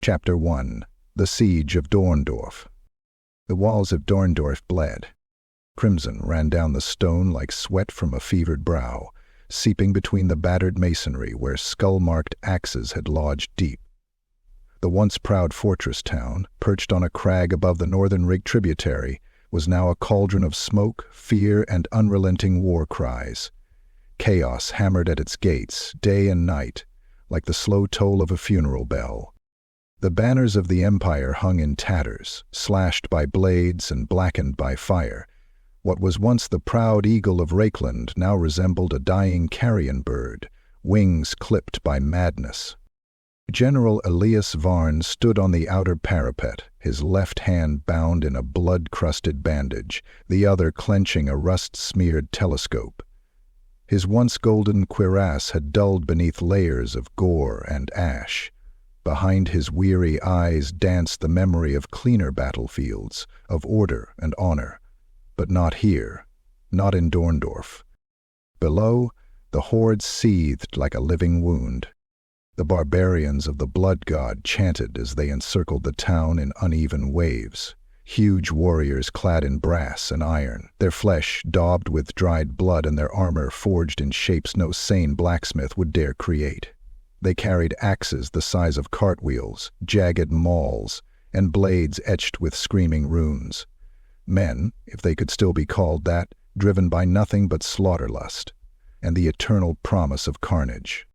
Chapter 1. The Siege of Dorndorf. The walls of Dorndorf bled. Crimson ran down the stone like sweat from a fevered brow, seeping between the battered masonry where skull-marked axes had lodged deep. The once proud fortress town, perched on a crag above the northern Rig tributary, was now a cauldron of smoke, fear, and unrelenting war cries. Chaos hammered at its gates, day and night, like the slow toll of a funeral bell. The banners of the empire hung in tatters, slashed by blades and blackened by fire. What was once the proud eagle of Rakeland now resembled a dying carrion bird, wings clipped by madness. General Elias Varn stood on the outer parapet, his left hand bound in a blood-crusted bandage, the other clenching a rust-smeared telescope. His once golden cuirass had dulled beneath layers of gore and ash. Behind his weary eyes danced the memory of cleaner battlefields, of order and honor. But not here, not in Dorndorf. Below, the horde seethed like a living wound. The barbarians of the blood god chanted as they encircled the town in uneven waves. Huge warriors clad in brass and iron, their flesh daubed with dried blood and their armor forged in shapes no sane blacksmith would dare create. They carried axes the size of cartwheels, jagged mauls, and blades etched with screaming runes. Men, if they could still be called that, driven by nothing but slaughterlust, and the eternal promise of carnage.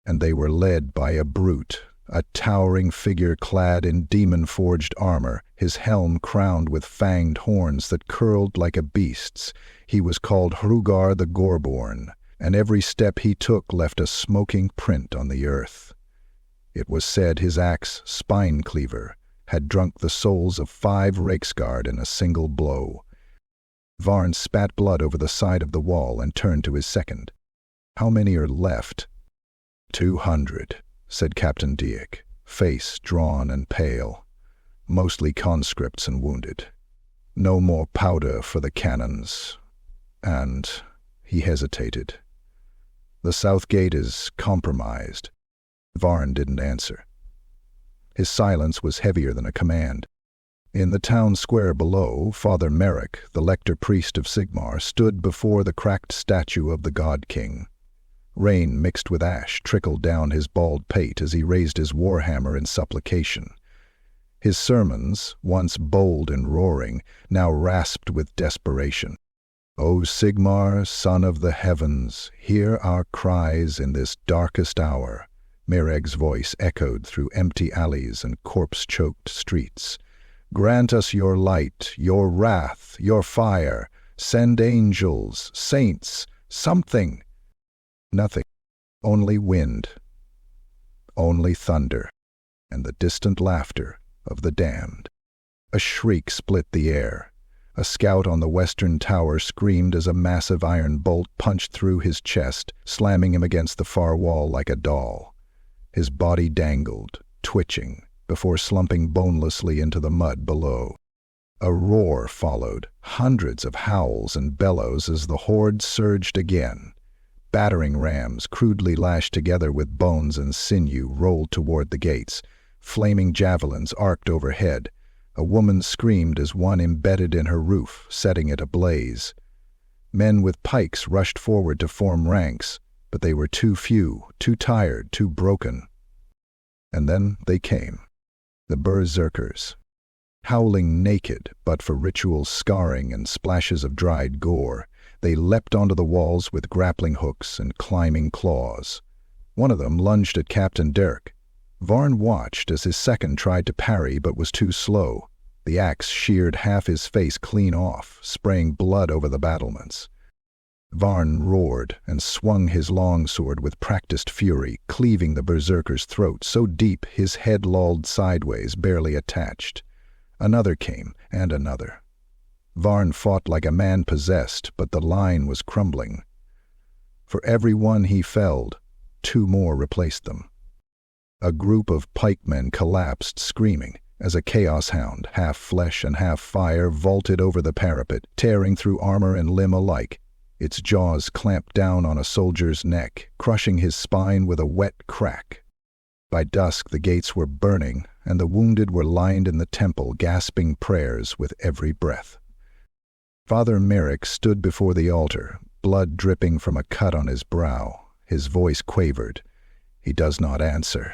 And they were led by a brute, a towering figure clad in demon-forged armor, his helm crowned with fanged horns that curled like a beast's. He was called Hrugar the Goreborn, and every step he took left a smoking print on the earth. It was said his axe, Spine-Cleaver, had drunk the souls of 5 Reiksguard in a single blow. Varn spat blood over the side of the wall and turned to his second. "How many are left?" 200, said Captain Dieck, face drawn and pale. "Mostly conscripts and wounded. No more powder for the cannons. And," he hesitated, "the south gate is compromised." Varn didn't answer. His silence was heavier than a command. In the town square below, Father Merrick, the lector-priest of Sigmar, stood before the cracked statue of the God-King. Rain mixed with ash trickled down his bald pate as he raised his warhammer in supplication. His sermons, once bold and roaring, now rasped with desperation. "O Sigmar, son of the heavens, hear our cries in this darkest hour." Mereg's voice echoed through empty alleys and corpse-choked streets. "Grant us your light, your wrath, your fire. Send angels, saints, something." Nothing. Only wind. Only thunder. And the distant laughter of the damned. A shriek split the air. A scout on the western tower screamed as a massive iron bolt punched through his chest, slamming him against the far wall like a doll. His body dangled, twitching, before slumping bonelessly into the mud below. A roar followed, hundreds of howls and bellows as the horde surged again. Battering rams, crudely lashed together with bones and sinew, rolled toward the gates. Flaming javelins arced overhead. A woman screamed as one embedded in her roof, setting it ablaze. Men with pikes rushed forward to form ranks, but they were too few, too tired, too broken. And then they came. The berserkers. Howling naked, but for ritual scarring and splashes of dried gore, they leapt onto the walls with grappling hooks and climbing claws. One of them lunged at Captain Dirk. Varn watched as his second tried to parry but was too slow. The axe sheared half his face clean off, spraying blood over the battlements. Varn roared and swung his longsword with practiced fury, cleaving the berserker's throat so deep his head lolled sideways, barely attached. Another came, and another. Varn fought like a man possessed, but the line was crumbling. For every one he felled, 2 more replaced them. A group of pikemen collapsed, screaming, as a chaos hound, half flesh and half fire, vaulted over the parapet, tearing through armor and limb alike. Its jaws clamped down on a soldier's neck, crushing his spine with a wet crack. By dusk the gates were burning, and the wounded were lined in the temple, gasping prayers with every breath. Father Merrick stood before the altar, blood dripping from a cut on his brow. His voice quavered. He does not answer.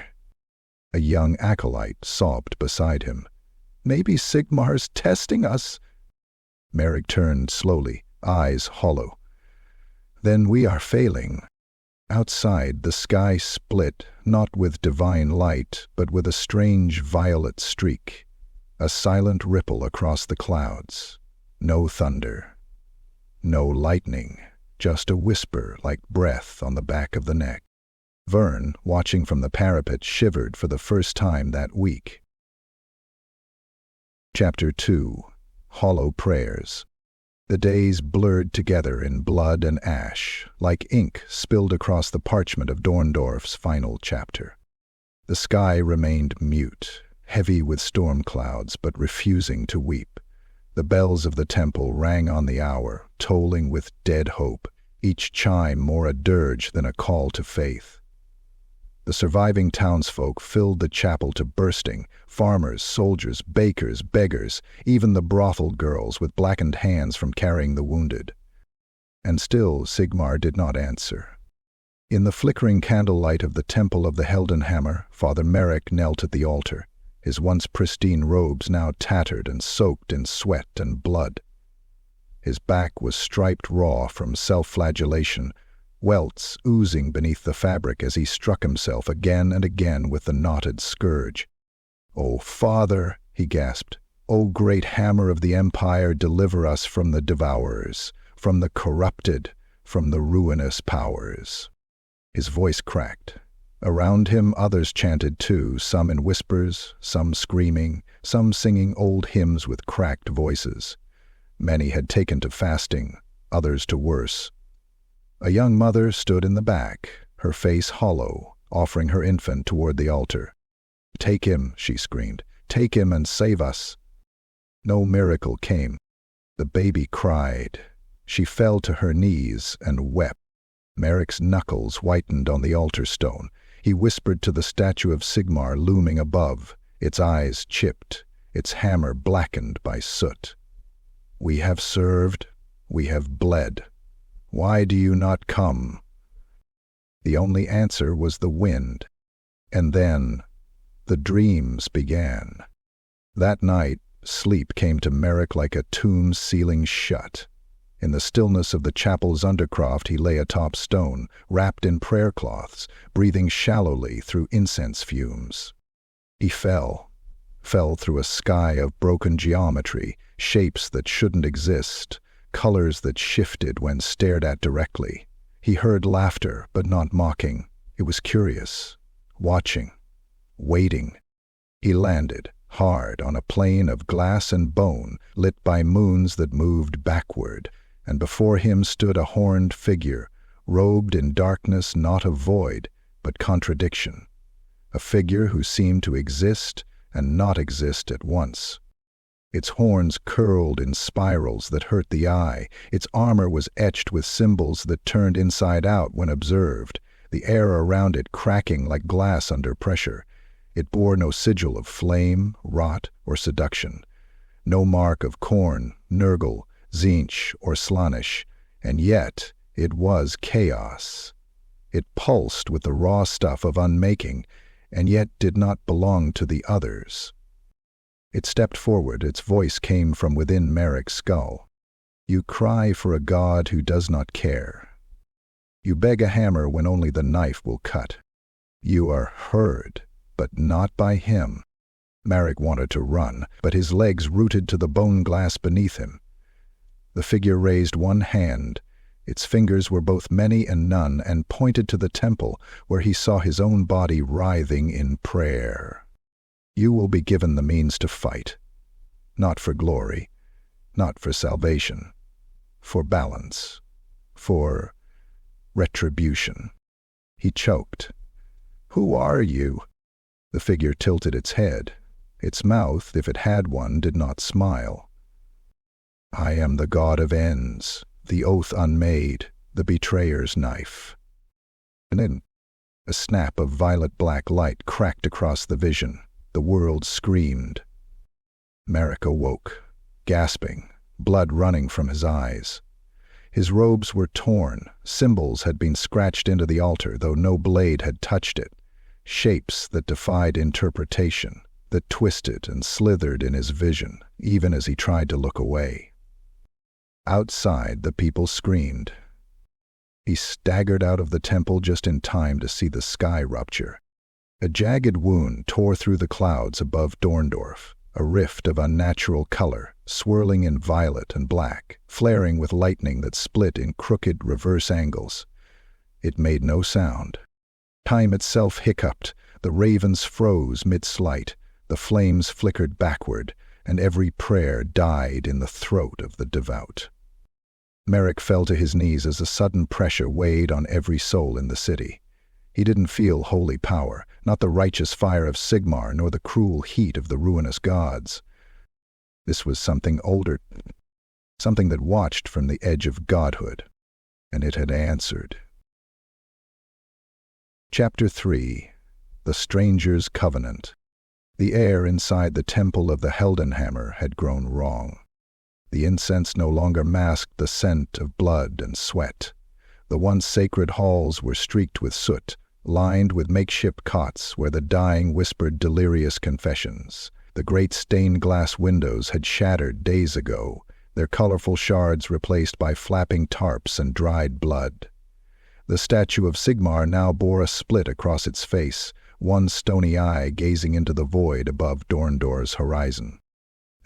A young acolyte sobbed beside him. "Maybe Sigmar's testing us." Merrick turned slowly, eyes hollow. "Then we are failing." Outside, the sky split, not with divine light, but with a strange violet streak, a silent ripple across the clouds. No thunder, no lightning, just a whisper like breath on the back of the neck. Vern, watching from the parapet, shivered for the first time that week. Chapter 2. Hollow Prayers. The days blurred together in blood and ash, like ink spilled across the parchment of Dorndorf's final chapter. The sky remained mute, heavy with storm clouds, but refusing to weep. The bells of the temple rang on the hour, tolling with dead hope, each chime more a dirge than a call to faith. The surviving townsfolk filled the chapel to bursting, farmers, soldiers, bakers, beggars, even the brothel girls with blackened hands from carrying the wounded. And still Sigmar did not answer. In the flickering candlelight of the Temple of the Heldenhammer, Father Merrick knelt at the altar, his once pristine robes now tattered and soaked in sweat and blood. His back was striped raw from self-flagellation, welts oozing beneath the fabric as he struck himself again and again with the knotted scourge. "O Father," he gasped, "O great hammer of the empire, deliver us from the devourers, from the corrupted, from the ruinous powers." His voice cracked. Around him others chanted too, some in whispers, some screaming, some singing old hymns with cracked voices. Many had taken to fasting, others to worse. A young mother stood in the back, her face hollow, offering her infant toward the altar. "Take him," she screamed. "Take him and save us." No miracle came. The baby cried. She fell to her knees and wept. Merrick's knuckles whitened on the altar stone. He whispered to the statue of Sigmar looming above, its eyes chipped, its hammer blackened by soot. "We have served, we have bled. Why do you not come?" The only answer was the wind. And then the dreams began. That night, sleep came to Merrick like a tomb's ceiling shut. In the stillness of the chapel's undercroft he lay atop stone, wrapped in prayer cloths, breathing shallowly through incense fumes. He fell through a sky of broken geometry, shapes that shouldn't exist, colors that shifted when stared at directly. He heard laughter, but not mocking. It was curious, watching, waiting. He landed, hard, on a plain of glass and bone, lit by moons that moved backward, and before him stood a horned figure, robed in darkness not of void, but contradiction. A figure who seemed to exist and not exist at once. Its horns curled in spirals that hurt the eye. Its armor was etched with symbols that turned inside out when observed, the air around it cracking like glass under pressure. It bore no sigil of flame, rot, or seduction. No mark of Korn, Nurgle, Tzeentch, or Slaanesh, and yet it was chaos. It pulsed with the raw stuff of unmaking, and yet did not belong to the others. It stepped forward, its voice came from within Merrick's skull. "You cry for a God who does not care. You beg a hammer when only the knife will cut. You are heard, but not by him." Merrick wanted to run, but his legs rooted to the bone glass beneath him. The figure raised one hand. Its fingers were both many and none, and pointed to the temple, where he saw his own body writhing in prayer. "You will be given the means to fight. Not for glory, not for salvation, for balance, for retribution." He choked. "Who are you?" The figure tilted its head. Its mouth, if it had one, did not smile. "I am the God of ends, the oath unmade, the betrayer's knife." And then a snap of violet-black light cracked across the vision. The world screamed. Merrick awoke, gasping, blood running from his eyes. His robes were torn, symbols had been scratched into the altar, though no blade had touched it, shapes that defied interpretation, that twisted and slithered in his vision, even as he tried to look away. Outside, the people screamed. He staggered out of the temple just in time to see the sky rupture. A jagged wound tore through the clouds above Dorndorf, a rift of unnatural color, swirling in violet and black, flaring with lightning that split in crooked reverse angles. It made no sound. Time itself hiccuped, the ravens froze mid-slight, the flames flickered backward, and every prayer died in the throat of the devout. Merrick fell to his knees as a sudden pressure weighed on every soul in the city. He didn't feel holy power, not the righteous fire of Sigmar, nor the cruel heat of the ruinous gods. This was something older, something that watched from the edge of godhood, and it had answered. Chapter 3. The Stranger's Covenant. The air inside the Temple of the Heldenhammer had grown wrong. The incense no longer masked the scent of blood and sweat. The once sacred halls were streaked with soot, lined with makeshift cots where the dying whispered delirious confessions. The great stained glass windows had shattered days ago, their colorful shards replaced by flapping tarps and dried blood. The statue of Sigmar now bore a split across its face, one stony eye gazing into the void above Dorndorf's horizon.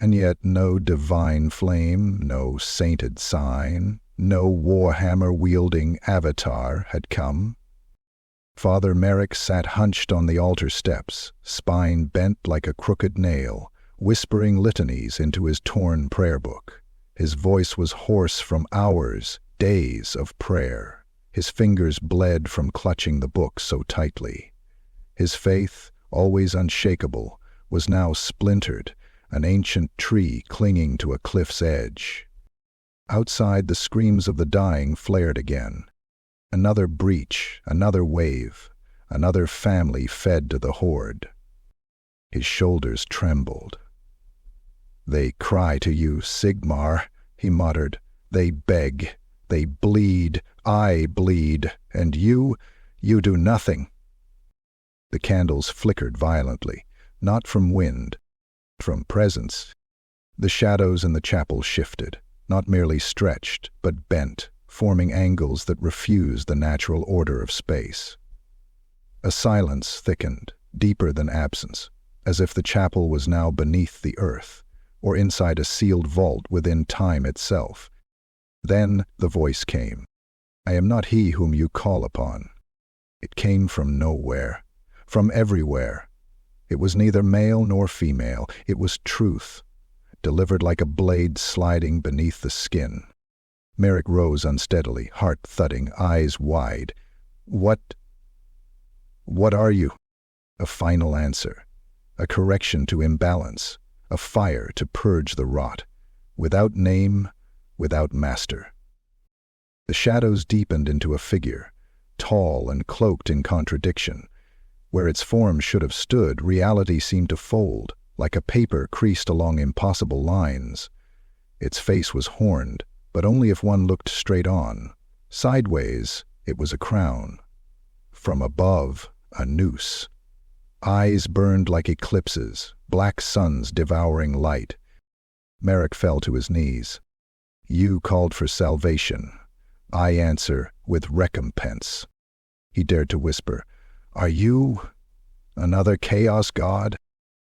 And yet no divine flame, no sainted sign, no warhammer-wielding avatar had come. Father Merrick sat hunched on the altar steps, spine bent like a crooked nail, whispering litanies into his torn prayer book. His voice was hoarse from hours, days of prayer. His fingers bled from clutching the book so tightly. His faith, always unshakable, was now splintered, an ancient tree clinging to a cliff's edge. Outside, the screams of the dying flared again. Another breach, another wave, another family fed to the horde. His shoulders trembled. "They cry to you, Sigmar," he muttered. "They beg, they bleed, I bleed, and you do nothing." The candles flickered violently, not from wind, from presence. The shadows in the chapel shifted, not merely stretched, but bent, forming angles that refused the natural order of space. A silence thickened, deeper than absence, as if the chapel was now beneath the earth, or inside a sealed vault within time itself. Then the voice came. "I am not he whom you call upon." It came from nowhere, from everywhere. It was neither male nor female. It was truth, delivered like a blade sliding beneath the skin. Merrick rose unsteadily, heart thudding, eyes wide. What are you?" A final answer, a correction to imbalance, a fire to purge the rot, without name, without master. The shadows deepened into a figure, tall and cloaked in contradiction. Where its form should have stood, reality seemed to fold, like a paper creased along impossible lines. Its face was horned, but only if one looked straight on. Sideways, it was a crown. From above, a noose. Eyes burned like eclipses, black suns devouring light. Merrick fell to his knees. "You called for salvation. I answer with recompense." He dared to whisper, "Are you another chaos god?"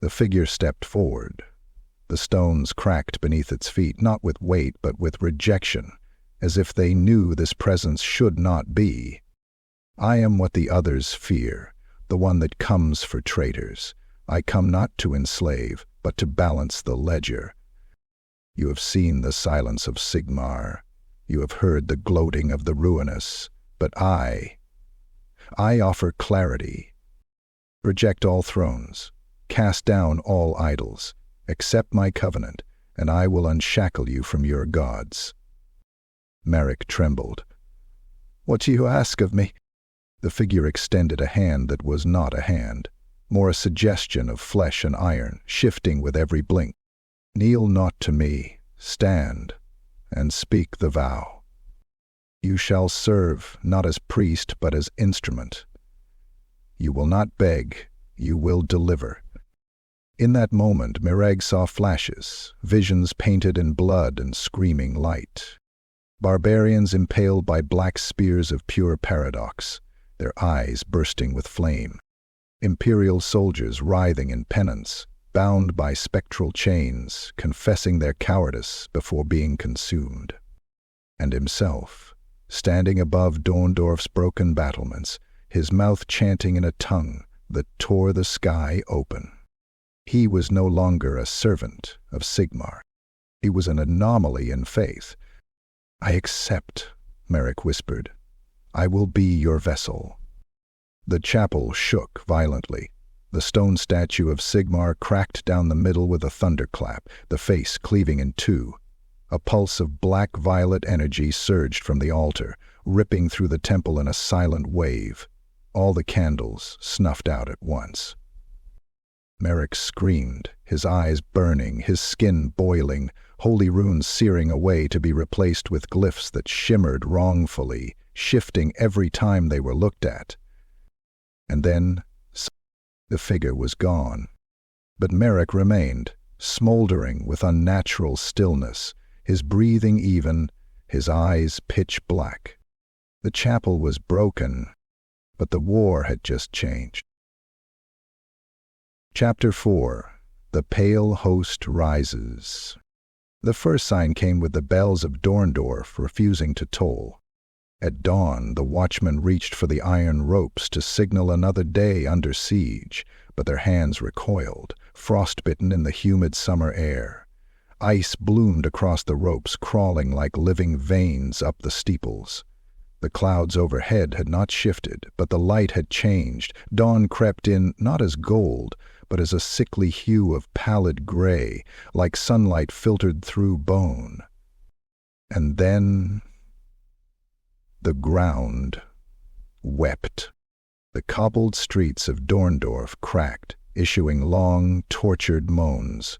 The figure stepped forward. The stones cracked beneath its feet, not with weight, but with rejection, as if they knew this presence should not be. "I am what the others fear, the one that comes for traitors. I come not to enslave, but to balance the ledger. You have seen the silence of Sigmar. You have heard the gloating of the ruinous. But I offer clarity. Reject all thrones. Cast down all idols. Accept my covenant, and I will unshackle you from your gods." Merrick trembled. "What do you ask of me?" The figure extended a hand that was not a hand, more a suggestion of flesh and iron, shifting with every blink. "Kneel not to me, stand, and speak the vow. You shall serve, not as priest, but as instrument. You will not beg, you will deliver." In that moment, Mireg saw flashes, visions painted in blood and screaming light. Barbarians impaled by black spears of pure paradox, their eyes bursting with flame. Imperial soldiers writhing in penance, bound by spectral chains, confessing their cowardice before being consumed. And himself, standing above Dorndorf's broken battlements, his mouth chanting in a tongue that tore the sky open. He was no longer a servant of Sigmar. He was an anomaly in faith. "I accept," Merrick whispered. "I will be your vessel." The chapel shook violently. The stone statue of Sigmar cracked down the middle with a thunderclap, the face cleaving in two. A pulse of black-violet energy surged from the altar, ripping through the temple in a silent wave. All the candles snuffed out at once. Merrick screamed, his eyes burning, his skin boiling, holy runes searing away to be replaced with glyphs that shimmered wrongfully, shifting every time they were looked at. And then the figure was gone. But Merrick remained, smoldering with unnatural stillness, his breathing even, his eyes pitch black. The chapel was broken, but the war had just changed. Chapter 4. The Pale Host Rises. The first sign came with the bells of Dorndorf refusing to toll. At dawn, the watchmen reached for the iron ropes to signal another day under siege, but their hands recoiled, frostbitten in the humid summer air. Ice bloomed across the ropes, crawling like living veins up the steeples. The clouds overhead had not shifted, but the light had changed. Dawn crept in not as gold, but as a sickly hue of pallid gray, like sunlight filtered through bone. And then the ground wept. The cobbled streets of Dorndorf cracked, issuing long, tortured moans.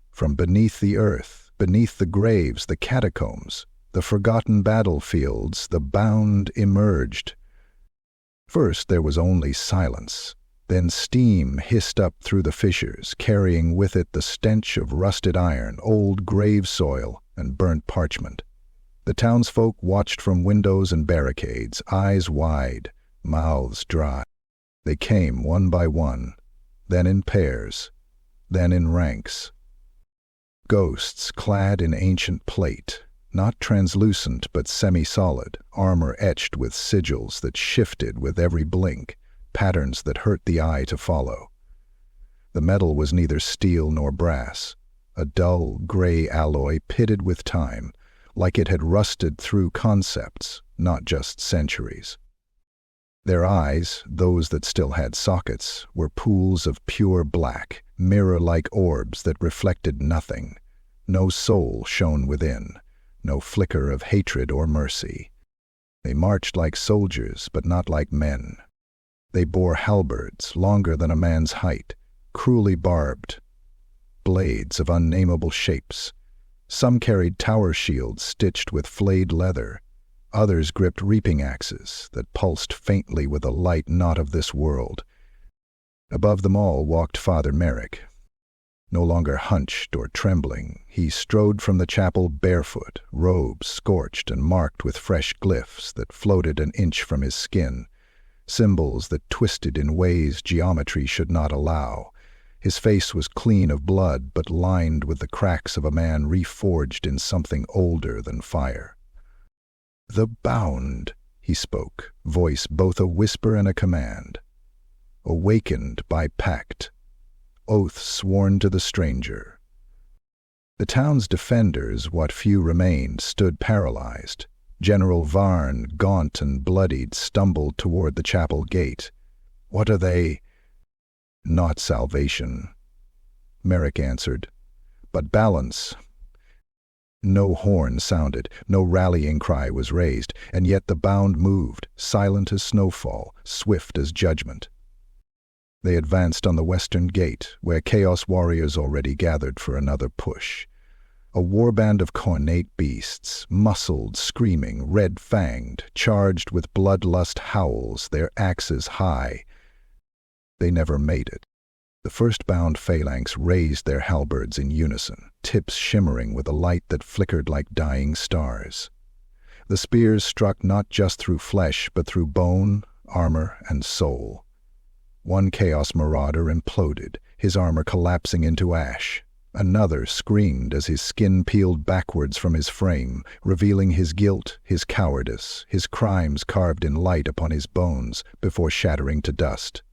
From beneath the earth, beneath the graves, the catacombs, the forgotten battlefields, the bound emerged. First there was only silence. Then steam hissed up through the fissures, carrying with it the stench of rusted iron, old grave soil, and burnt parchment. The townsfolk watched from windows and barricades, eyes wide, mouths dry. They came one by one, then in pairs, then in ranks. Ghosts clad in ancient plate, not translucent but semi-solid, armor etched with sigils that shifted with every blink, patterns that hurt the eye to follow. The metal was neither steel nor brass, a dull, gray alloy pitted with time, like it had rusted through concepts, not just centuries. Their eyes, those that still had sockets, were pools of pure black, mirror-like orbs that reflected nothing. No soul shone within, no flicker of hatred or mercy. They marched like soldiers, but not like men. They bore halberds longer than a man's height, cruelly barbed, blades of unnameable shapes. Some carried tower shields stitched with flayed leather. Others gripped reaping axes that pulsed faintly with a light not of this world. Above them all walked Father Merrick. No longer hunched or trembling, he strode from the chapel barefoot, robes scorched and marked with fresh glyphs that floated an inch from his skin, symbols that twisted in ways geometry should not allow. His face was clean of blood, but lined with the cracks of a man reforged in something older than fire. "The bound," he spoke, voice both a whisper and a command. "Awakened by pact. Oath sworn to the stranger." The town's defenders, what few remained, stood paralyzed. General Varn, gaunt and bloodied, stumbled toward the chapel gate. "What are they?" "Not salvation," Merrick answered, "but balance." No horn sounded, no rallying cry was raised, and yet the bound moved, silent as snowfall, swift as judgment. They advanced on the western gate, where Chaos warriors already gathered for another push. A warband of cornate beasts, muscled, screaming, red-fanged, charged with bloodlust howls, their axes high. They never made it. The first-bound phalanx raised their halberds in unison, tips shimmering with a light that flickered like dying stars. The spears struck not just through flesh, but through bone, armor, and soul. One Chaos marauder imploded, his armor collapsing into ash. Another screamed as his skin peeled backwards from his frame, revealing his guilt, his cowardice, his crimes carved in light upon his bones before shattering to dust.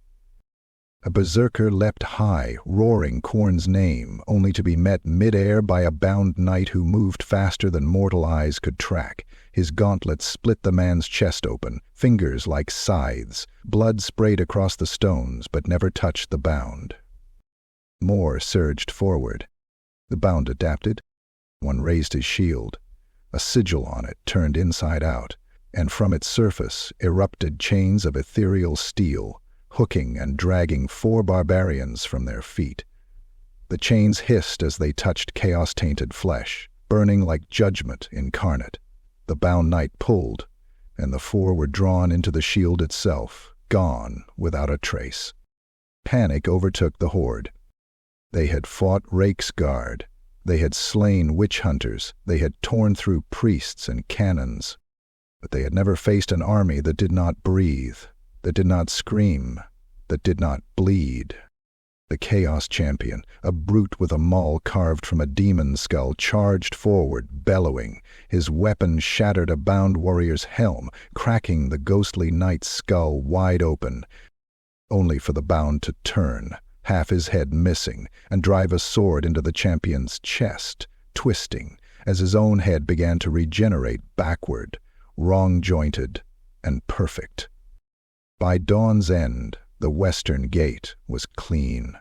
A berserker leapt high, roaring Khorne's name, only to be met mid-air by a bound knight who moved faster than mortal eyes could track. His gauntlets split the man's chest open, fingers like scythes. Blood sprayed across the stones, but never touched the bound. More surged forward. The bound adapted. One raised his shield. A sigil on it turned inside out, and from its surface erupted chains of ethereal steel, hooking and dragging 4 barbarians from their feet. The chains hissed as they touched chaos-tainted flesh, burning like judgment incarnate. The bound knight pulled, and the 4 were drawn into the shield itself, gone without a trace. Panic overtook the horde. They had fought Rake's guard. They had slain witch hunters. They had torn through priests and cannons. But they had never faced an army that did not breathe, that did not scream, that did not bleed. The Chaos champion, a brute with a maul carved from a demon's skull, charged forward, bellowing. His weapon shattered a bound warrior's helm, cracking the ghostly knight's skull wide open, only for the bound to turn, half his head missing, and drive a sword into the champion's chest, twisting, as his own head began to regenerate backward, wrong-jointed and perfect. By dawn's end, the western gate was clean.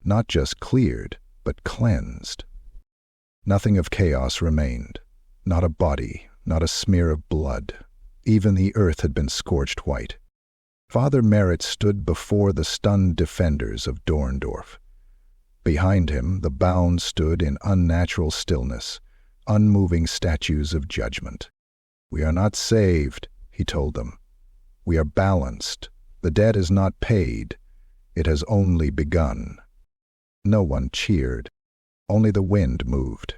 Not just cleared, but cleansed. Nothing of chaos remained. Not a body, not a smear of blood. Even the earth had been scorched white. Father Merritt stood before the stunned defenders of Dorndorf. Behind him, the bound stood in unnatural stillness, unmoving statues of judgment. "We are not saved," he told them. "We are balanced. The debt is not paid. It has only begun." No one cheered. Only the wind moved.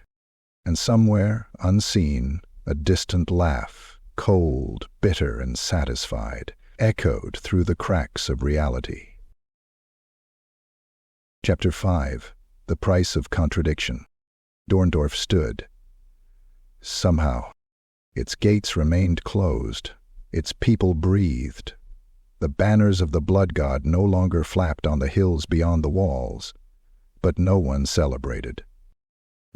And somewhere, unseen, a distant laugh, cold, bitter, and satisfied, echoed through the cracks of reality. Chapter 5. The Price of Contradiction. Dorndorf stood. Somehow, its gates remained closed. Its people breathed. The banners of the blood god no longer flapped on the hills beyond the walls, but no one celebrated.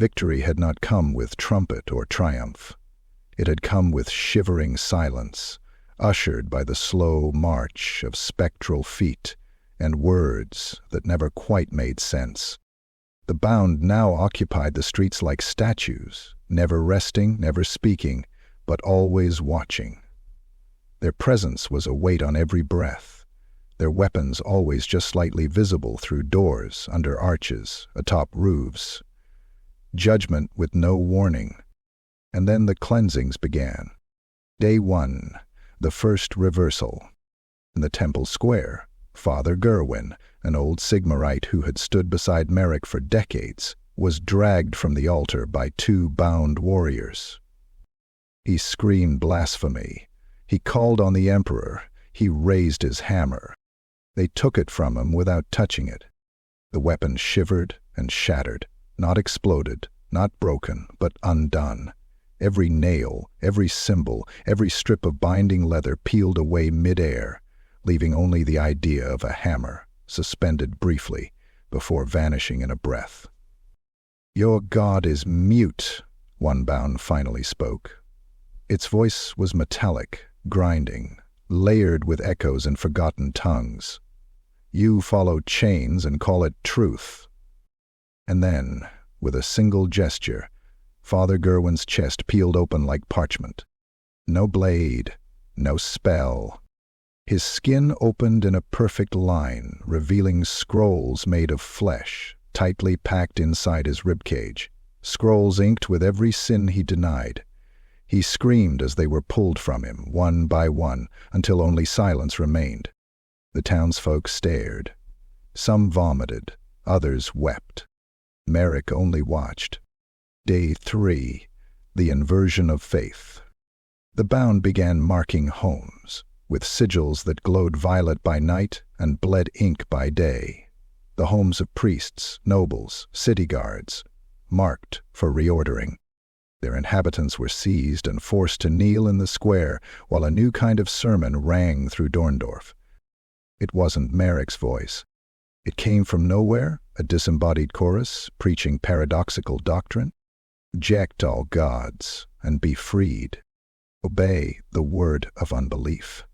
Victory had not come with trumpet or triumph. It had come with shivering silence, ushered by the slow march of spectral feet and words that never quite made sense. The bound now occupied the streets like statues, never resting, never speaking, but always watching. Their presence was a weight on every breath, their weapons always just slightly visible through doors, under arches, atop roofs. Judgment with no warning. And then the cleansings began. Day 1, the first reversal. In the temple square, Father Gerwin, an old Sigmarite who had stood beside Merrick for decades, was dragged from the altar by 2 bound warriors. He screamed blasphemy. He called on the Emperor. He raised his hammer. They took it from him without touching it. The weapon shivered and shattered, not exploded, not broken, but undone. Every nail, every symbol, every strip of binding leather peeled away mid-air, leaving only the idea of a hammer, suspended briefly, before vanishing in a breath. "Your god is mute," one bound finally spoke. Its voice was metallic, grinding, layered with echoes in forgotten tongues. "You follow chains and call it truth." And then, with a single gesture, Father Gerwin's chest peeled open like parchment. No blade, no spell, His skin opened in a perfect line, revealing scrolls made of flesh, tightly packed inside his ribcage, scrolls inked with every sin he denied. He screamed as they were pulled from him, one by one, until only silence remained. The townsfolk stared. Some vomited, others wept. Merrick only watched. Day 3. The Inversion of Faith. The bound began marking homes, with sigils that glowed violet by night and bled ink by day. The homes of priests, nobles, city guards, marked for reordering. Their inhabitants were seized and forced to kneel in the square while a new kind of sermon rang through Dorndorf. It wasn't Merrick's voice. It came from nowhere, a disembodied chorus preaching paradoxical doctrine. Reject all gods and be freed. Obey the word of unbelief.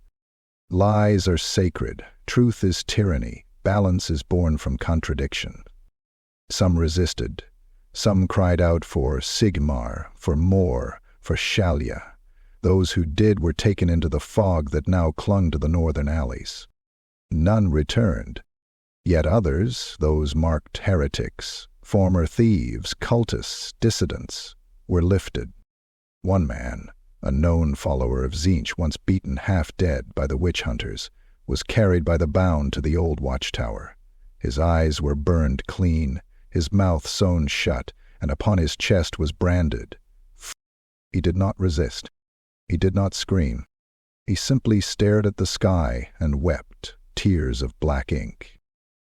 Lies are sacred, truth is tyranny, balance is born from contradiction. Some resisted. Some cried out for Sigmar, for more, for Shalia. Those who did were taken into the fog that now clung to the northern alleys. None returned. Yet others, those marked heretics, former thieves, cultists, dissidents, were lifted. One man, a known follower of Tzeentch, once beaten half dead by the witch hunters, was carried by the bound to the old watchtower. His eyes were burned clean, his mouth sewn shut, and upon his chest was branded. He did not resist. He did not scream. He simply stared at the sky and wept, tears of black ink.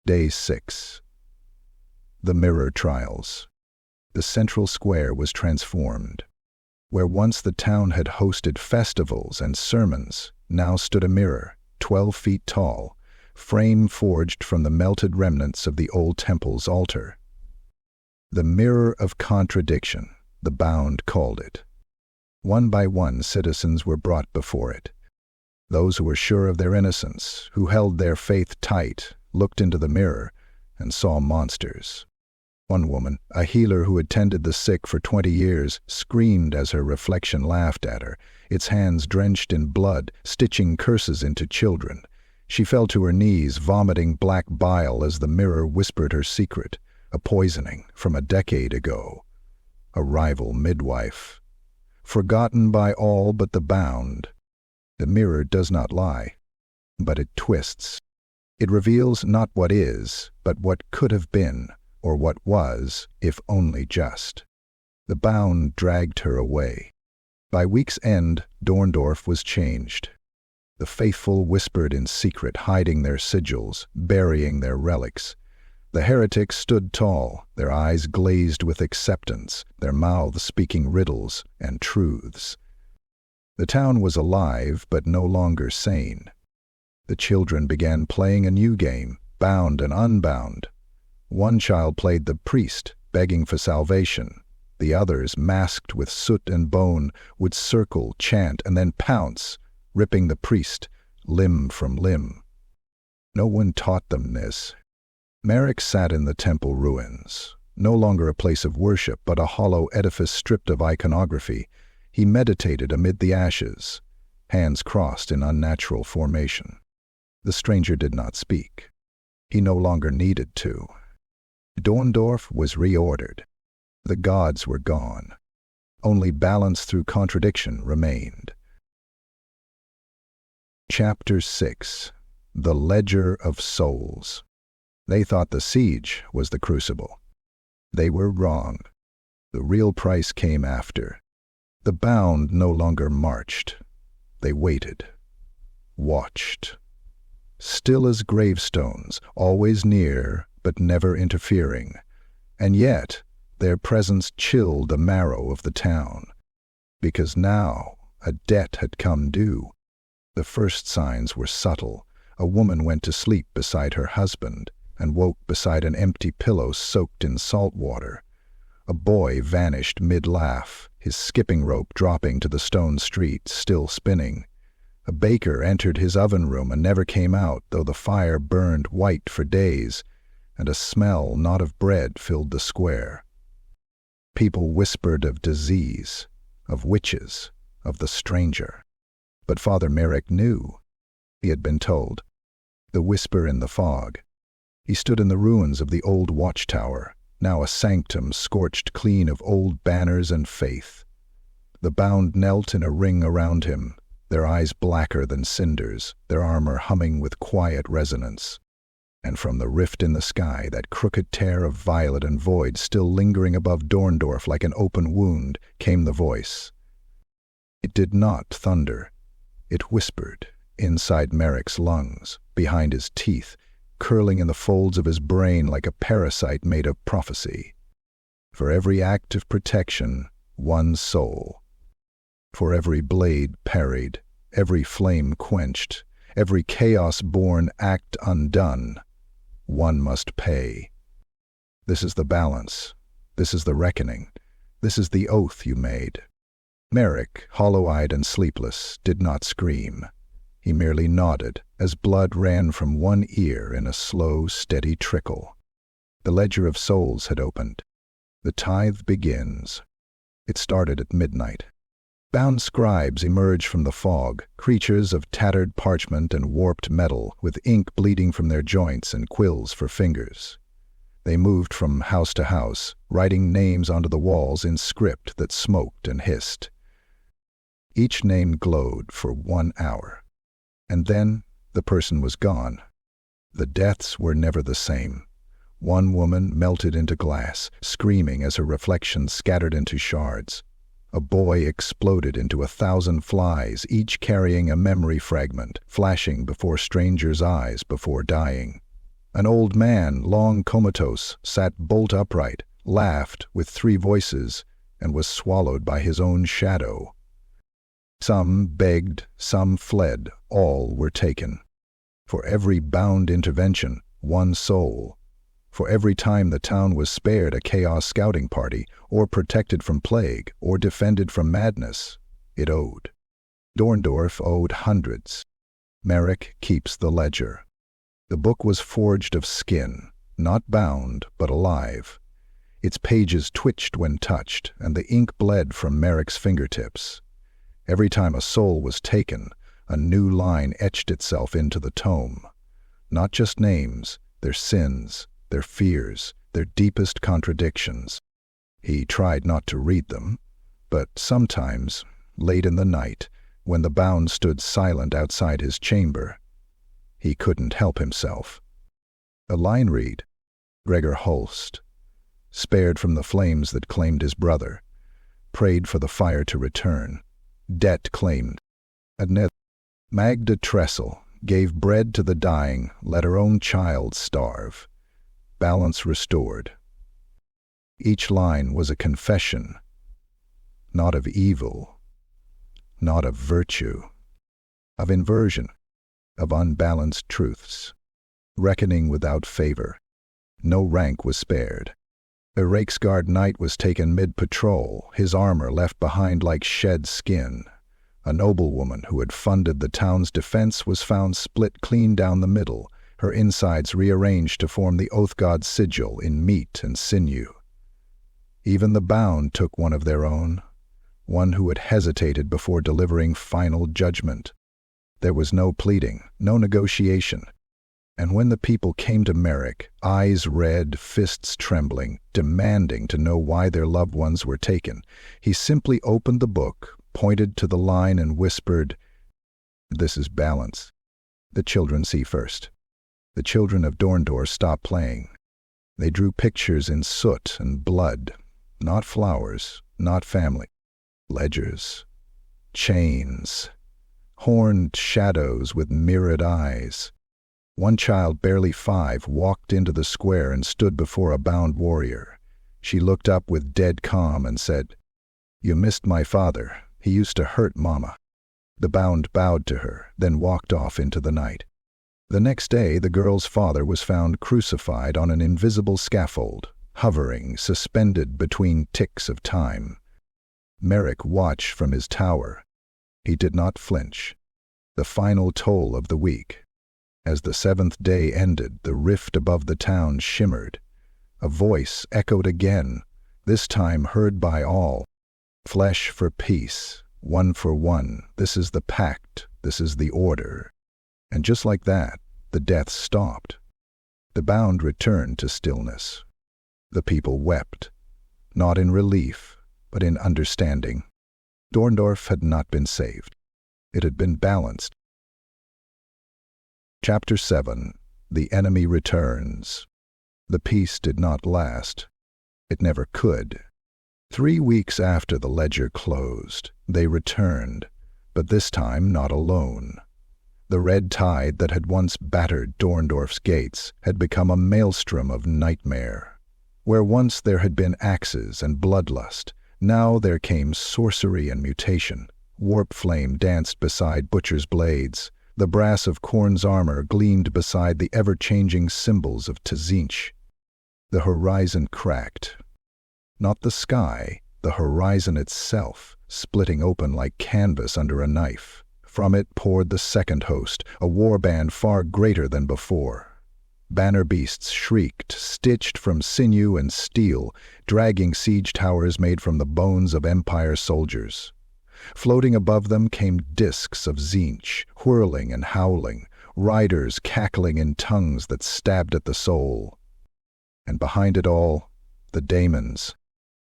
Day 6. The Mirror Trials. The central square was transformed. Where once the town had hosted festivals and sermons, now stood a mirror, 12 feet tall, frame forged from the melted remnants of the old temple's altar. The Mirror of Contradiction, the bound called it. One by one citizens were brought before it. Those who were sure of their innocence, who held their faith tight, looked into the mirror and saw monsters. One woman, a healer who had tended the sick for 20 years, screamed as her reflection laughed at her, its hands drenched in blood, stitching curses into children. She fell to her knees, vomiting black bile as the mirror whispered her secret, a poisoning from a decade ago. A rival midwife. Forgotten by all but the bound. The mirror does not lie, but it twists. It reveals not what is, but what could have been, or what was, if only just. The bound dragged her away. By week's end, Dorndorf was changed. The faithful whispered in secret, hiding their sigils, burying their relics. The heretics stood tall, their eyes glazed with acceptance, their mouths speaking riddles and truths. The town was alive, but no longer sane. The children began playing a new game, bound and unbound. One child played the priest, begging for salvation. The others, masked with soot and bone, would circle, chant, and then pounce, ripping the priest limb from limb. No one taught them this. Merrick sat in the temple ruins, no longer a place of worship, but a hollow edifice stripped of iconography. He meditated amid the ashes, hands crossed in unnatural formation. The stranger did not speak. He no longer needed to. Dorndorf was reordered. The gods were gone. Only balance through contradiction remained. Chapter 6. The Ledger of Souls. They thought the siege was the crucible. They were wrong. The real price came after. The bound no longer marched. They waited. Watched. Still as gravestones, always near, but never interfering. And yet, their presence chilled the marrow of the town. Because now, a debt had come due. The first signs were subtle. A woman went to sleep beside her husband and woke beside an empty pillow soaked in salt water. A boy vanished mid-laugh, his skipping rope dropping to the stone street, still spinning. A baker entered his oven room and never came out, though the fire burned white for days, and a smell not of bread filled the square. People whispered of disease, of witches, of the stranger. But Father Merrick knew. he had been told. The whisper in the fog. He stood in the ruins of the old watchtower, now a sanctum scorched clean of old banners and faith. The bound knelt in a ring around him, their eyes blacker than cinders, their armor humming with quiet resonance. And from the rift in the sky, that crooked tear of violet and void still lingering above Dorndorf like an open wound, came the voice. It did not thunder. It whispered, inside Merrick's lungs, behind his teeth, curling in the folds of his brain like a parasite made of prophecy. For every act of protection, one soul. For every blade parried, every flame quenched, every chaos-born act undone, one must pay. This is the balance. This is the reckoning. This is the oath you made. Merrick, hollow-eyed and sleepless, did not scream. He merely nodded as blood ran from one ear in a slow, steady trickle. The ledger of souls had opened. The tithe begins. It started at midnight. Bound scribes emerged from the fog, creatures of tattered parchment and warped metal, with ink bleeding from their joints and quills for fingers. They moved from house to house, writing names onto the walls in script that smoked and hissed. Each name glowed for 1 hour. And then the person was gone. The deaths were never the same. One woman melted into glass, screaming as her reflection scattered into shards. A boy exploded into 1,000 flies, each carrying a memory fragment, flashing before strangers' eyes before dying. An old man, long comatose, sat bolt upright, laughed with 3 voices, and was swallowed by his own shadow. Some begged, some fled, all were taken. For every bound intervention, one soul. For every time the town was spared a chaos scouting party, or protected from plague, or defended from madness, it owed. Dorndorf owed hundreds. Merrick keeps the ledger. The book was forged of skin, not bound, but alive. Its pages twitched when touched, and the ink bled from Merrick's fingertips. Every time a soul was taken, a new line etched itself into the tome. Not just names, their sins, their fears, their deepest contradictions. He tried not to read them, but sometimes, late in the night, when the bound stood silent outside his chamber, he couldn't help himself. A line read, Gregor Holst, spared from the flames that claimed his brother, prayed for the fire to return, debt claimed. Magda Tressel gave bread to the dying, let her own child starve. Balance restored. Each line was a confession, not of evil, not of virtue, of inversion, of unbalanced truths, reckoning without favor. No rank was spared. A Reiksguard knight was taken mid-patrol, his armor left behind like shed skin. A noblewoman who had funded the town's defense was found split clean down the middle, her insides rearranged to form the oath god's sigil in meat and sinew. Even the bound took one of their own, one who had hesitated before delivering final judgment. There was no pleading, no negotiation. And when the people came to Merrick, eyes red, fists trembling, demanding to know why their loved ones were taken, he simply opened the book, pointed to the line and whispered, "This is balance. The children see first." The children of Dorndorf stopped playing. They drew pictures in soot and blood, not flowers, not family. Ledgers, chains, horned shadows with mirrored eyes. One child, barely 5, walked into the square and stood before a bound warrior. She looked up with dead calm and said, "You missed my father. He used to hurt Mama." The bound bowed to her, then walked off into the night. The next day, the girl's father was found crucified on an invisible scaffold, hovering, suspended between ticks of time. Merrick watched from his tower. He did not flinch. The final toll of the week. As the 7th day ended, the rift above the town shimmered. A voice echoed again, this time heard by all. Flesh for peace, one for one. This is the pact. This is the order. And just like that, the death stopped. The bound returned to stillness. The people wept, not in relief, but in understanding. Dorndorf had not been saved. It had been balanced. Chapter 7. The Enemy Returns. The peace did not last. It never could. 3 weeks after the ledger closed, they returned, but this time not alone. The red tide that had once battered Dorndorf's gates had become a maelstrom of nightmare. Where once there had been axes and bloodlust, now there came sorcery and mutation. Warp flame danced beside butcher's blades. The brass of Korn's armor gleamed beside the ever-changing symbols of Tzinch. The horizon cracked. Not the sky, the horizon itself, splitting open like canvas under a knife. From it poured the second host, a warband far greater than before. Banner beasts shrieked, stitched from sinew and steel, dragging siege towers made from the bones of Empire soldiers. Floating above them came discs of Tzinch, whirling and howling, riders cackling in tongues that stabbed at the soul. And behind it all, the daemons.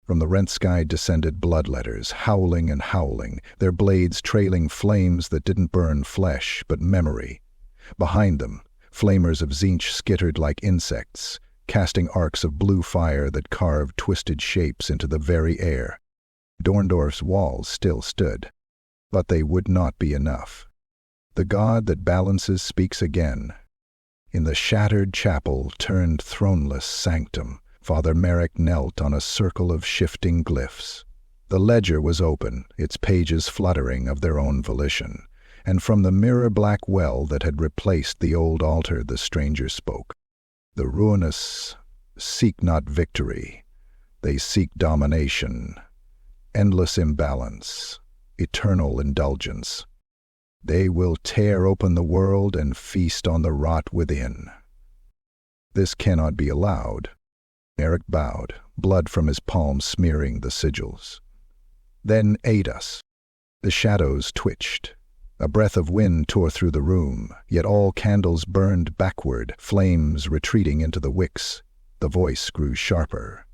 From the rent sky descended bloodletters, howling and howling, their blades trailing flames that didn't burn flesh, but memory. Behind them, flamers of Tzinch skittered like insects, casting arcs of blue fire that carved twisted shapes into the very air. Dorndorf's walls still stood, but they would not be enough. The God that balances speaks again. In the shattered chapel turned throneless sanctum, Father Merrick knelt on a circle of shifting glyphs. The ledger was open, its pages fluttering of their own volition, and from the mirror-black well that had replaced the old altar the stranger spoke. The ruinous seek not victory, they seek domination, endless imbalance, eternal indulgence. They will tear open the world and feast on the rot within. This cannot be allowed. Merrick bowed, blood from his palms smearing the sigils. Then aid us. The shadows twitched. A breath of wind tore through the room, yet all candles burned backward, flames retreating into the wicks. The voice grew sharper.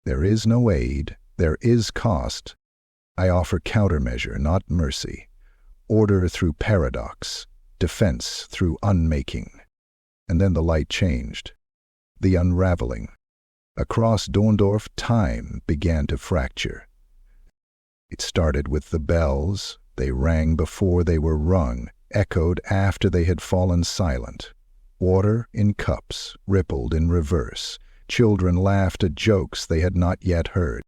There is no aid, there is cost. I offer countermeasure, not mercy. Order through paradox, defense through unmaking. And then the light changed. The unraveling. Across Dorndorf, time began to fracture. It started with the bells. They rang before they were rung, echoed after they had fallen silent. Water in cups rippled in reverse. Children laughed at jokes they had not yet heard.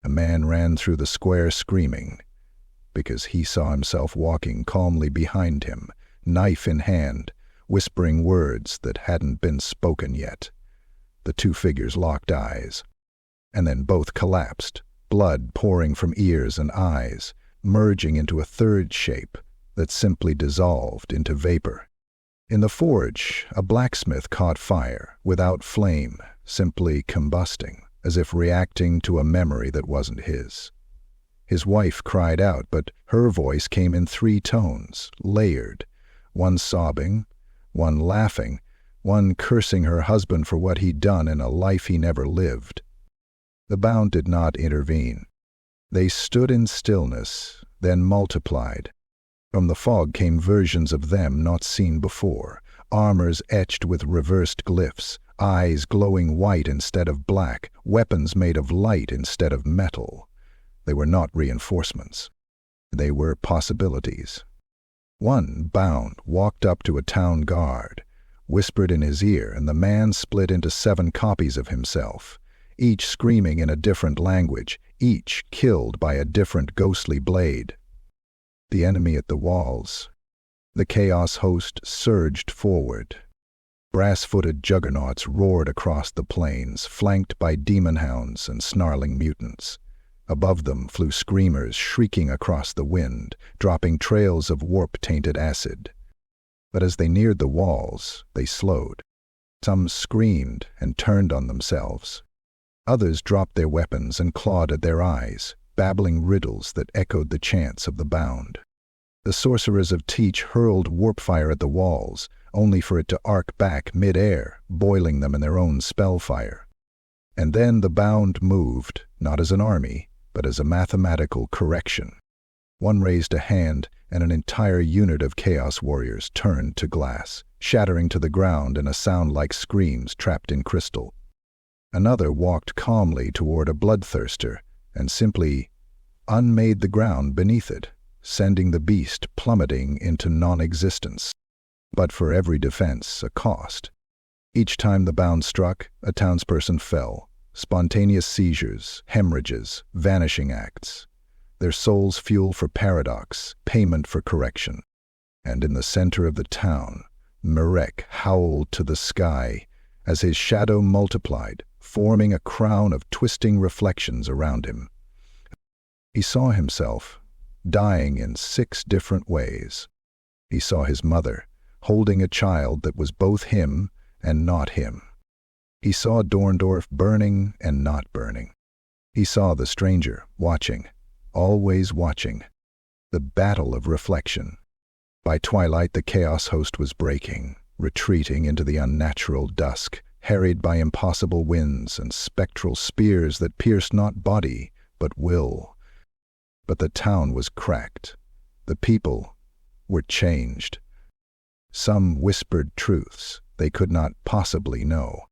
A man ran through the square screaming, because he saw himself walking calmly behind him, knife in hand, whispering words that hadn't been spoken yet. The two figures locked eyes, and then both collapsed, blood pouring from ears and eyes, merging into a third shape that simply dissolved into vapor. In the forge, a blacksmith caught fire, without flame, simply combusting, as if reacting to a memory that wasn't his. His wife cried out, but her voice came in 3 tones, layered, one sobbing, one laughing, one cursing her husband for what he'd done in a life he never lived. The bound did not intervene. They stood in stillness, then multiplied. From the fog came versions of them not seen before, armors etched with reversed glyphs, eyes glowing white instead of black, weapons made of light instead of metal. They were not reinforcements. They were possibilities. One, bound, walked up to a town guard, whispered in his ear, and the man split into 7 copies of himself, each screaming in a different language, each killed by a different ghostly blade. The enemy at the walls. The chaos host surged forward. Brass-footed juggernauts roared across the plains, flanked by demon hounds and snarling mutants. Above them flew screamers shrieking across the wind, dropping trails of warp-tainted acid. But as they neared the walls, they slowed. Some screamed and turned on themselves. Others dropped their weapons and clawed at their eyes, babbling riddles that echoed the chants of the bound. The sorcerers of Teach hurled warp fire at the walls, only for it to arc back mid-air, boiling them in their own spellfire. And then the bound moved, not as an army, but as a mathematical correction. One raised a hand, and an entire unit of Chaos Warriors turned to glass, shattering to the ground in a sound like screams trapped in crystal. Another walked calmly toward a bloodthirster, and simply unmade the ground beneath it, sending the beast plummeting into non-existence. But for every defense, a cost. Each time the bound struck, a townsperson fell. Spontaneous seizures, hemorrhages, vanishing acts. Their souls fuel for paradox, payment for correction. And in the center of the town, Marek howled to the sky as his shadow multiplied, forming a crown of twisting reflections around him. He saw himself dying in 6 different ways. He saw his mother holding a child that was both him and not him. He saw Dorndorf burning and not burning. He saw the stranger watching, always watching. The battle of reflection. By twilight the chaos host was breaking, retreating into the unnatural dusk, harried by impossible winds and spectral spears that pierced not body, but will. But the town was cracked. The people were changed. Some whispered truths they could not possibly know.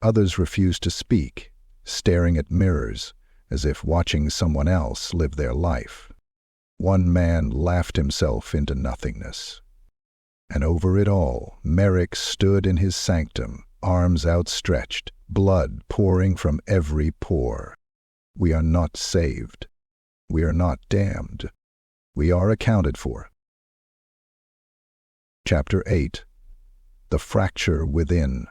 Others refused to speak, staring at mirrors as if watching someone else live their life. One man laughed himself into nothingness. And over it all, Marek stood in his sanctum, arms outstretched, blood pouring from every pore. We are not saved. We are not damned. We are accounted for. Chapter 8. The Fracture Within.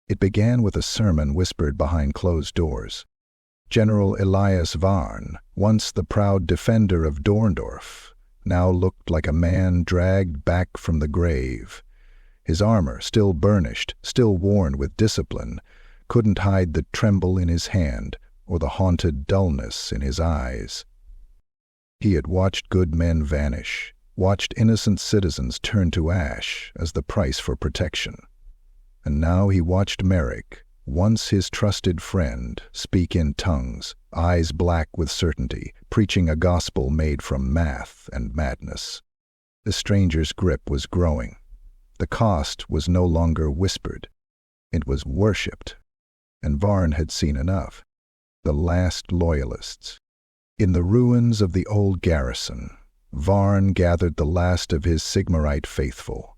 It began with a sermon whispered behind closed doors. General Elias Varn, once the proud defender of Dorndorf, now looked like a man dragged back from the grave. His armor, still burnished, still worn with discipline, couldn't hide the tremble in his hand or the haunted dullness in his eyes. He had watched good men vanish, watched innocent citizens turn to ash as the price for protection. And now he watched Marek, once his trusted friend, speak in tongues, eyes black with certainty, preaching a gospel made from math and madness. The stranger's grip was growing. The cost was no longer whispered. It was worshipped. And Varn had seen enough. The last loyalists. In the ruins of the old garrison, Varn gathered the last of his Sigmarite faithful,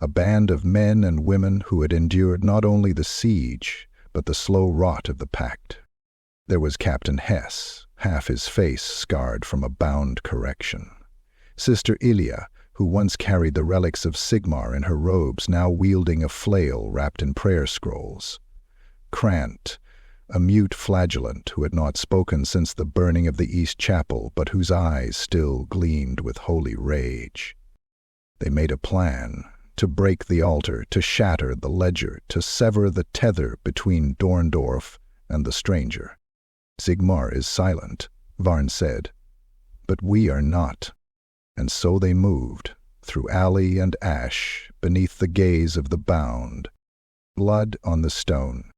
a band of men and women who had endured not only the siege, but the slow rot of the pact. There was Captain Hess, half his face scarred from a bound correction. Sister Ilya, who once carried the relics of Sigmar in her robes, now wielding a flail wrapped in prayer scrolls. Krant, a mute flagellant who had not spoken since the burning of the East Chapel, but whose eyes still gleamed with holy rage. They made a plan to break the altar, to shatter the ledger, to sever the tether between Dorndorf and the stranger. Sigmar is silent, Varn said, but we are not. And so they moved, through alley and ash, beneath the gaze of the bound. Blood on the stone.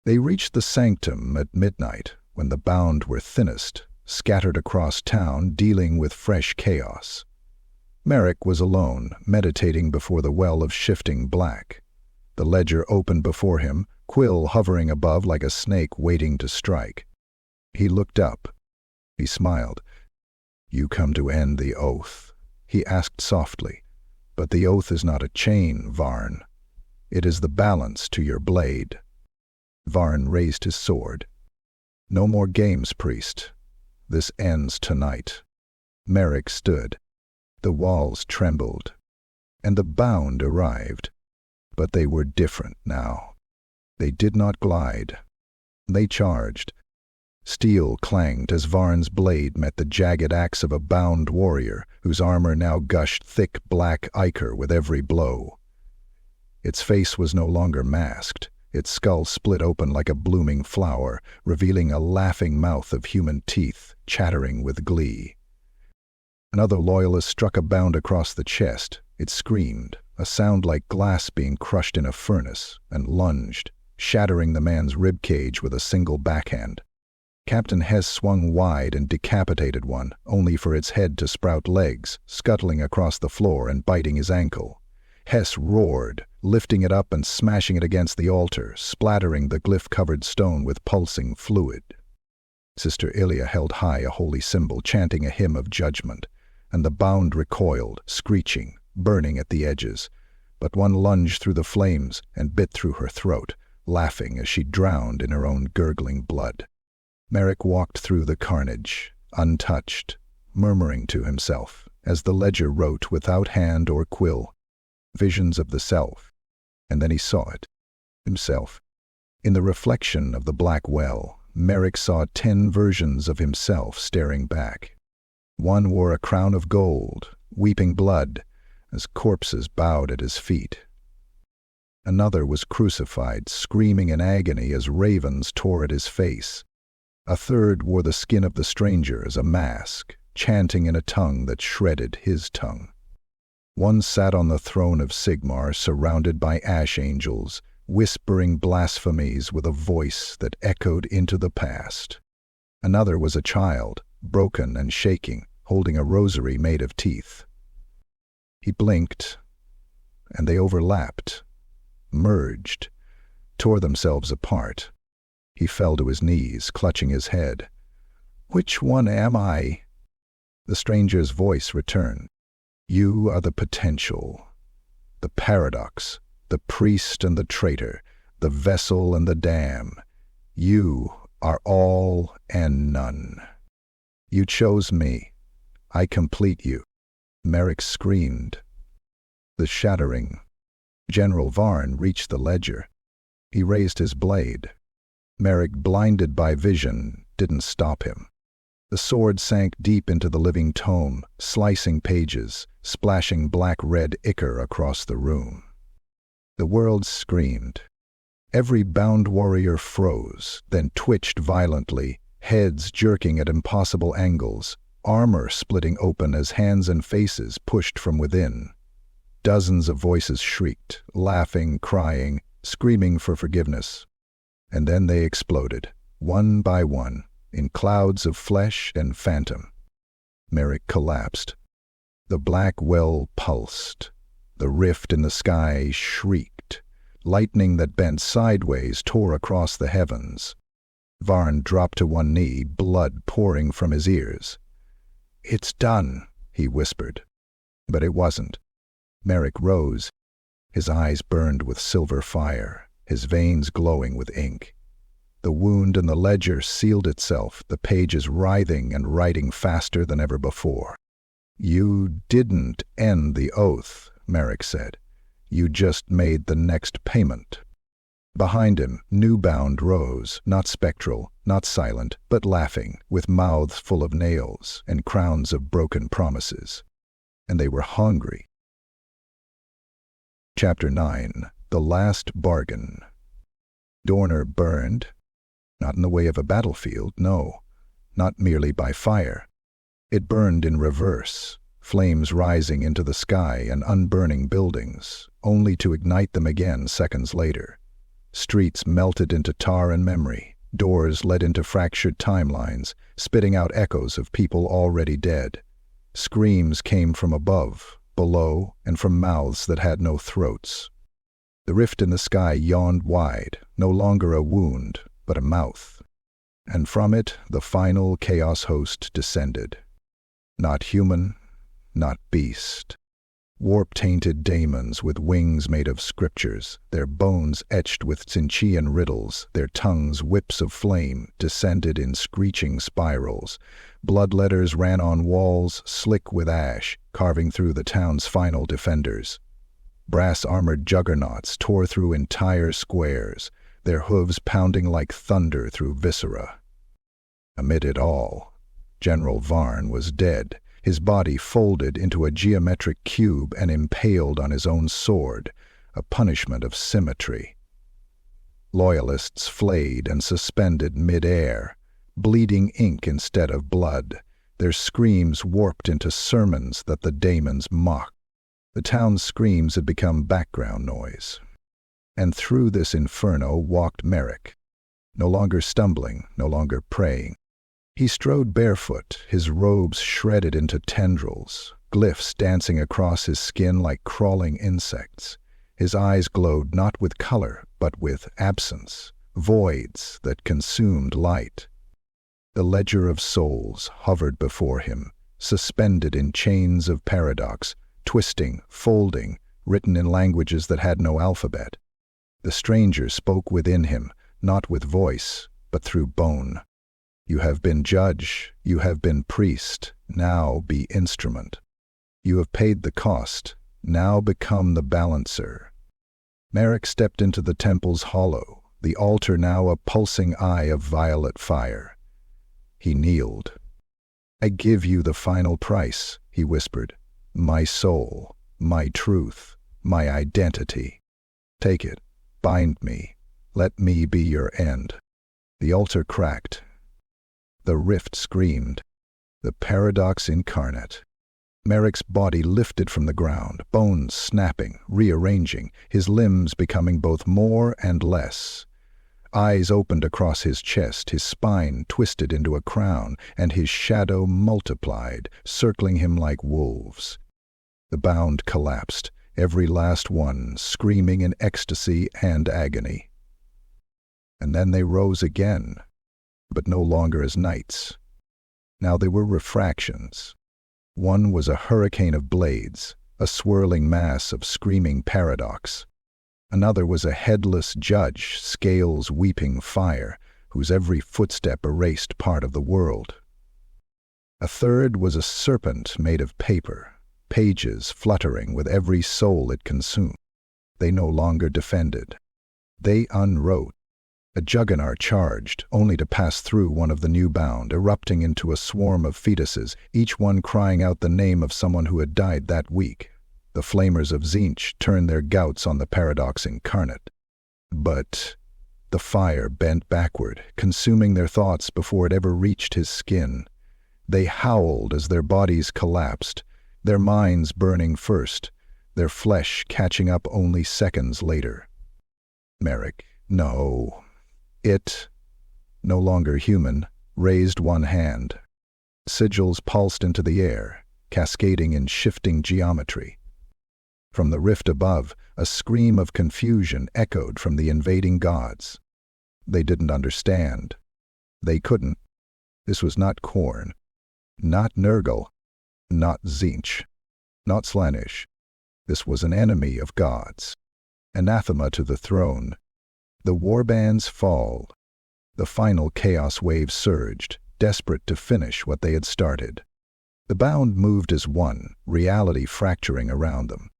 They reached the sanctum at midnight, when the bound were thinnest, scattered across town, dealing with fresh chaos. Marek was alone, meditating before the well of shifting black. The ledger opened before him, quill hovering above like a snake waiting to strike. He looked up. He smiled. "You come to end the oath," he asked softly. "But the oath is not a chain, Varn. It is the balance to your blade." Varn raised his sword. "No more games, priest. This ends tonight." Marek stood. The walls trembled, and the bound arrived. But they were different now. They did not glide. They charged. Steel clanged as Varn's blade met the jagged axe of a bound warrior, whose armor now gushed thick black ichor with every blow. Its face was no longer masked. Its skull split open like a blooming flower, revealing a laughing mouth of human teeth, chattering with glee. Another loyalist struck a bound across the chest. It screamed, a sound like glass being crushed in a furnace, and lunged, shattering the man's ribcage with a single backhand. Captain Hess swung wide and decapitated one, only for its head to sprout legs, scuttling across the floor and biting his ankle. Hess roared, lifting it up and smashing it against the altar, splattering the glyph-covered stone with pulsing fluid. Sister Ilya held high a holy symbol, chanting a hymn of judgment, and the bound recoiled, screeching, burning at the edges. But one lunged through the flames and bit through her throat, laughing as she drowned in her own gurgling blood. Merrick walked through the carnage, untouched, murmuring to himself, as the ledger wrote without hand or quill, visions of the self. And then he saw it, himself. In the reflection of the black well, Merrick saw 10 versions of himself staring back. One wore a crown of gold, weeping blood, as corpses bowed at his feet. Another was crucified, screaming in agony as ravens tore at his face. A third wore the skin of the stranger as a mask, chanting in a tongue that shredded his tongue. One sat on the throne of Sigmar, surrounded by ash angels, whispering blasphemies with a voice that echoed into the past. Another was a child, broken and shaking, holding a rosary made of teeth. He blinked, and they overlapped, merged, tore themselves apart. He fell to his knees, clutching his head. "Which one am I?" The stranger's voice returned. "You are the potential, the paradox, the priest and the traitor, the vessel and the dam. You are all and none. You chose me. I complete you." Merrick screamed. The shattering. General Varn reached the ledger. He raised his blade. Merrick, blinded by vision, didn't stop him. The sword sank deep into the living tome, slicing pages, splashing black-red ichor across the room. The world screamed. Every bound warrior froze, then twitched violently, heads jerking at impossible angles, armor splitting open as hands and faces pushed from within. Dozens of voices shrieked, laughing, crying, screaming for forgiveness. And then they exploded, one by one, in clouds of flesh and phantom. Merrick collapsed. The black well pulsed. The rift in the sky shrieked. Lightning that bent sideways tore across the heavens. Varn dropped to one knee, blood pouring from his ears. "It's done," he whispered. But it wasn't. Merrick rose. His eyes burned with silver fire, his veins glowing with ink. The wound in the ledger sealed itself, the pages writhing and writing faster than ever before. "You didn't end the oath," Merrick said. "You just made the next payment." Behind him, new bound rose, not spectral, not silent, but laughing, with mouths full of nails and crowns of broken promises. And they were hungry. Chapter 9. The Last Bargain. Dorndorf burned. Not in the way of a battlefield, no. Not merely by fire. It burned in reverse, flames rising into the sky and unburning buildings, only to ignite them again seconds later. Streets melted into tar and memory. Doors led into fractured timelines, spitting out echoes of people already dead. Screams came from above, below, and from mouths that had no throats. The rift in the sky yawned wide, no longer a wound, but a mouth. And from it the final chaos host descended. Not human, not beast. Warp-tainted daemons with wings made of scriptures, their bones etched with Tsinchian riddles, their tongues whips of flame, descended in screeching spirals. Blood letters ran on walls, slick with ash, carving through the town's final defenders. Brass-armored juggernauts tore through entire squares, their hooves pounding like thunder through viscera. Amid it all, General Varn was dead, his body folded into a geometric cube and impaled on his own sword, a punishment of symmetry. Loyalists flayed and suspended mid-air, bleeding ink instead of blood, their screams warped into sermons that the daemons mocked. The town's screams had become background noise. And through this inferno walked Merrick, no longer stumbling, no longer praying. He strode barefoot, his robes shredded into tendrils, glyphs dancing across his skin like crawling insects. His eyes glowed not with color, but with absence, voids that consumed light. The ledger of souls hovered before him, suspended in chains of paradox, twisting, folding, written in languages that had no alphabet. The stranger spoke within him, not with voice, but through bone. You have been judge, you have been priest, now be instrument. You have paid the cost, now become the balancer. Merrick stepped into the temple's hollow, the altar now a pulsing eye of violet fire. He kneeled. I give you the final price, he whispered. My soul, my truth, my identity. Take it, bind me, let me be your end. The altar cracked. The rift screamed. The paradox incarnate. Merrick's body lifted from the ground, bones snapping, rearranging, his limbs becoming both more and less. Eyes opened across his chest, his spine twisted into a crown, and his shadow multiplied, circling him like wolves. The bound collapsed, every last one screaming in ecstasy and agony. And then they rose again, but no longer as knights. Now they were refractions. One was a hurricane of blades, a swirling mass of screaming paradox. Another was a headless judge, scales weeping fire, whose every footstep erased part of the world. A third was a serpent made of paper, pages fluttering with every soul it consumed. They no longer defended. They unwrote. A juggernaut charged, only to pass through one of the new bound, erupting into a swarm of fetuses, each one crying out the name of someone who had died that week. The flamers of Tzeentch turned their gouts on the paradox incarnate. But the fire bent backward, consuming their thoughts before it ever reached his skin. They howled as their bodies collapsed, their minds burning first, their flesh catching up only seconds later. Merrick, no. It, no longer human, raised one hand. Sigils pulsed into the air, cascading in shifting geometry. From the rift above, a scream of confusion echoed from the invading gods. They didn't understand. They couldn't. This was not Khorne, not Nurgle, not Tzeentch, not Slaanesh. This was an enemy of gods. Anathema to the throne. The warbands fall. The final chaos wave surged, desperate to finish what they had started. The bound moved as one, reality fracturing around them.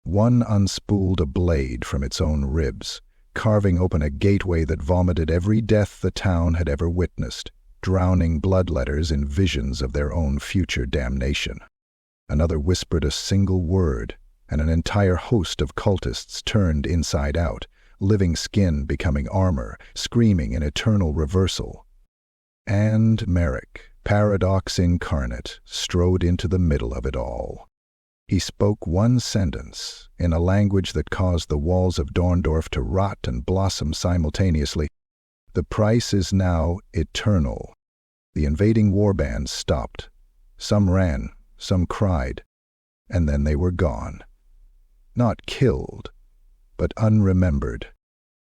One unspooled a blade from its own ribs, carving open a gateway that vomited every death the town had ever witnessed, drowning bloodletters in visions of their own future damnation. Another whispered a single word, and an entire host of cultists turned inside out, living skin becoming armor, screaming in eternal reversal. And Merrick, paradox incarnate, strode into the middle of it all. He spoke one sentence, in a language that caused the walls of Dorndorf to rot and blossom simultaneously. The price is now eternal. The invading warbands stopped. Some ran, some cried, and then they were gone. Not killed, but unremembered.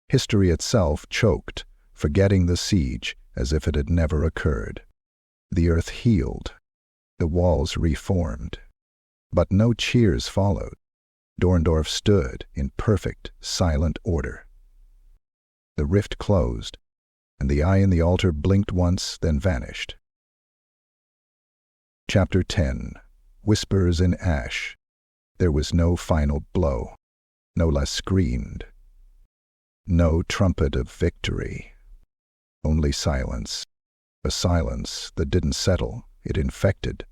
History itself choked, forgetting the siege as if it had never occurred. The earth healed. The walls reformed. But no cheers followed. Dorndorf stood in perfect, silent order. The rift closed, and the eye in the altar blinked once, then vanished. Chapter 10. Whispers in Ash. There was no final blow. No less screamed. No trumpet of victory. Only silence. A silence that didn't settle, it infected.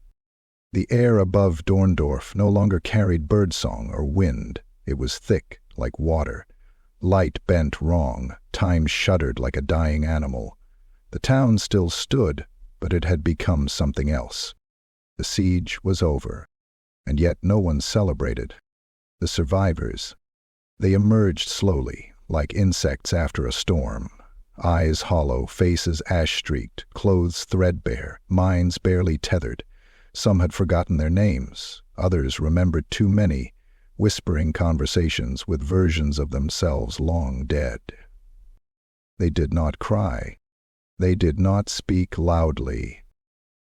The air above Dorndorf no longer carried birdsong or wind. It was thick, like water. Light bent wrong, time shuddered like a dying animal. The town still stood, but it had become something else. The siege was over, and yet no one celebrated. The survivors, they emerged slowly, like insects after a storm, eyes hollow, faces ash-streaked, clothes threadbare, minds barely tethered. Some had forgotten their names, others remembered too many, whispering conversations with versions of themselves long dead. They did not cry. They did not speak loudly.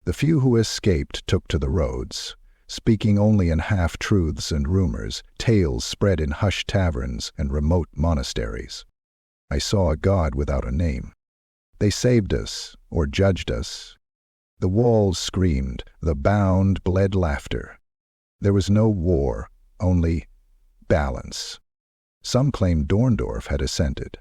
The few who escaped took to the roads, speaking only in half-truths and rumors, tales spread in hushed taverns and remote monasteries. I saw a God without a name. They saved us, or judged us. The walls screamed, the bound bled laughter. There was no war, only balance. Some claimed Dorndorf had ascended.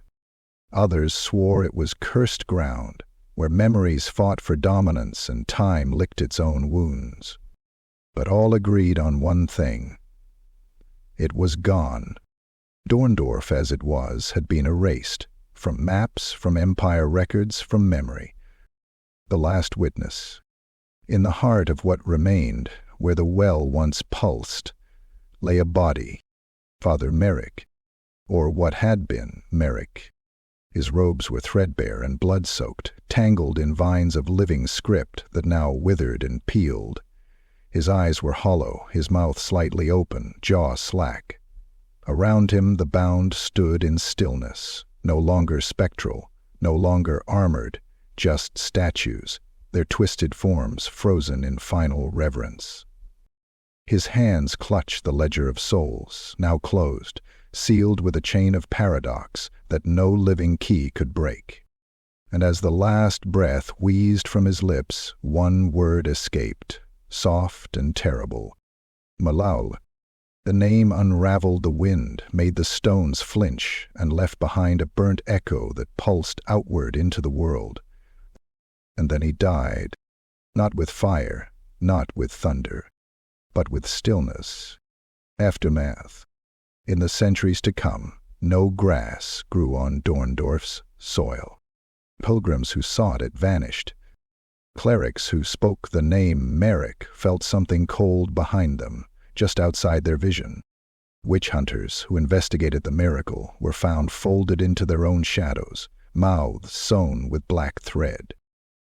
Others swore it was cursed ground, where memories fought for dominance and time licked its own wounds. But all agreed on one thing. It was gone. Dorndorf, as it was, had been erased, from maps, from empire records, from memory. The last witness. In the heart of what remained, where the well once pulsed, lay a body, Father Merrick, or what had been Merrick. His robes were threadbare and blood-soaked, tangled in vines of living script that now withered and peeled. His eyes were hollow, his mouth slightly open, jaw slack. Around him the bound stood in stillness, no longer spectral, no longer armored, just statues, their twisted forms frozen in final reverence. His hands clutched the ledger of souls, now closed, sealed with a chain of paradox that no living key could break. And as the last breath wheezed from his lips, one word escaped, soft and terrible. Malal. The name unraveled the wind, made the stones flinch, and left behind a burnt echo that pulsed outward into the world. And then he died, not with fire, not with thunder, but with stillness. Aftermath. In the centuries to come, no grass grew on Dorndorf's soil. Pilgrims who sought it vanished. Clerics who spoke the name Merrick felt something cold behind them, just outside their vision. Witch hunters who investigated the miracle were found folded into their own shadows, mouths sewn with black thread.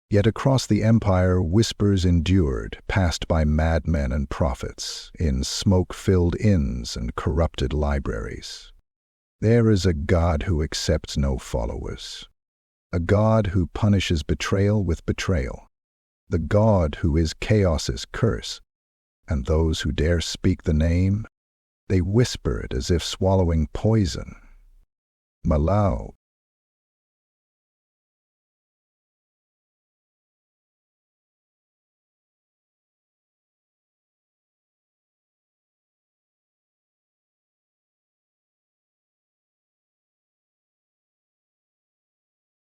Yet across the empire whispers endured, passed by madmen and prophets, in smoke-filled inns and corrupted libraries. There is a God who accepts no followers. A God who punishes betrayal with betrayal. The God who is chaos's curse. And those who dare speak the name, they whisper it as if swallowing poison. Malal.